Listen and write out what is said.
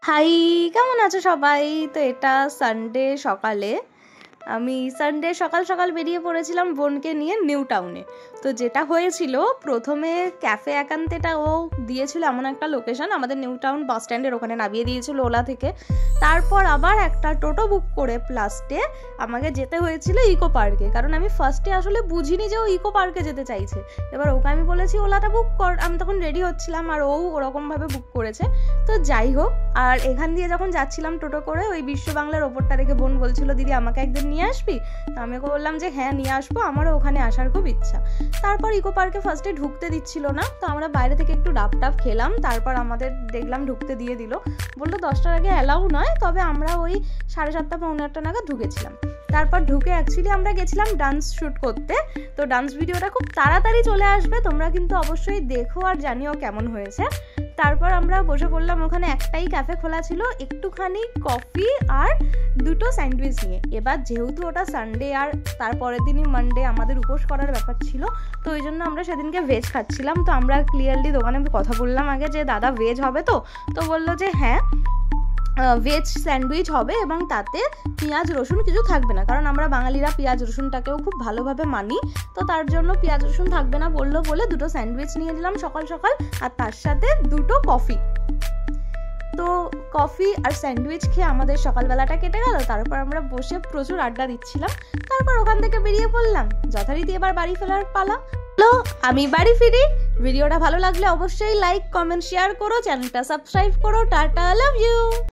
High, কেমন আছো সবাই? তো এটা সানডে সকালে আমি সানডে সকাল সকাল বেরিয়ে পড়েছিলাম বোনকে নিয়ে নিউ টাউনে। তো যেটা হয়েছিল, প্রথমে ক্যাফে একান্তেটা ও দিয়েছিল এমন একটা লোকেশন, আমাদের নিউ টাউন বাস স্ট্যান্ডের ওখানে নামিয়ে দিয়েছিল ওলা থেকে। তারপর আবার একটা টোটো বুক করে প্লাস্টে আমাকে যেতে হয়েছিল ইকো পার্কে, কারণ আমি ফার্স্টে আসলে বুঝিনি যে ও ইকো পার্কে যেতে চাইছে। এবার ওকে আমি বলেছি ওলাটা বুক কর, আমি তখন রেডি হচ্ছিলাম আর ও ওরকমভাবে বুক করেছে। তো যাই হোক, আর এখান দিয়ে যখন যাচ্ছিলাম টোটো করে, ওই বিশ্ব বাংলার ওপরটা দেখে বোন বলছিল দিদি আমাকে একদিন নিয়ে আসবি। তো আমি ওকে বললাম যে হ্যাঁ নিয়ে আসবো, আমারও ওখানে আসার খুব ইচ্ছা। তারপর ইকো পার্কে ফার্স্টে ঢুকতে দিচ্ছিল না, তো আমরা বাইরে থেকে একটু ডাব টাব খেলাম, তারপর আমাদের দেখলাম ঢুকতে দিয়ে দিল। বললো 10টার আগে অ্যালাউ নয়, তবে আমরা ওই 7:30 পৌনে 8টা নাগাদ ঢুকেছিলাম। তারপর ঢুকে অ্যাকচুয়ালি আমরা গেছিলাম ডান্স শ্যুট করতে। তো ডান্স ভিডিওটা খুব তাড়াতাড়ি চলে আসবে, তোমরা কিন্তু অবশ্যই দেখো আর জানিও কেমন হয়েছে। তারপর আমরা বসে পড়লাম ওখানে, একটাই ক্যাফে খোলা ছিল, একটুখানি কফি আর 2টো স্যান্ডউইচ নিয়ে। এবার যেহেতু ওটা সানডে আর তারপরের দিনই মানডে আমাদের উপোস করার ব্যাপার ছিল, তো ওই জন্য আমরা সেদিনকে ভেজ খাচ্ছিলাম। তো আমরা ক্লিয়ারলি দোকানে কথা বললাম আগে যে দাদা ভেজ হবে তো বললো যে হ্যাঁ ভেজ স্যান্ডউইচ হবে এবং তাতে পেঁয়াজ রসুন কিছু থাকবে না, কারণ আমরা বাঙালিরা পেঁয়াজ রসুনটাকেও খুব ভালোভাবে মানি। তো তার জন্য পেঁয়াজ রসুন থাকবে না বললো বলে 2টো স্যান্ডউইচ নিয়ে নিলাম সকাল সকাল, আর তার সাথে 2টো কফি। তো কফি আর স্যান্ডউইচ খেয়ে আমাদের সকালবেলাটা কেটে গেল। তারপর আমরা বসে প্রচুর আড্ডা দিচ্ছিলাম। তারপর ওখান থেকে বেরিয়ে পড়লাম, যথারীতি এবার বাড়ি ফেরার পালা। আমি বাড়ি ফিরি। ভিডিওটা ভালো লাগলে অবশ্যই লাইক কমেন্ট শেয়ার করো, চ্যানেলটা সাবস্ক্রাইব করো। Ta ta, love you.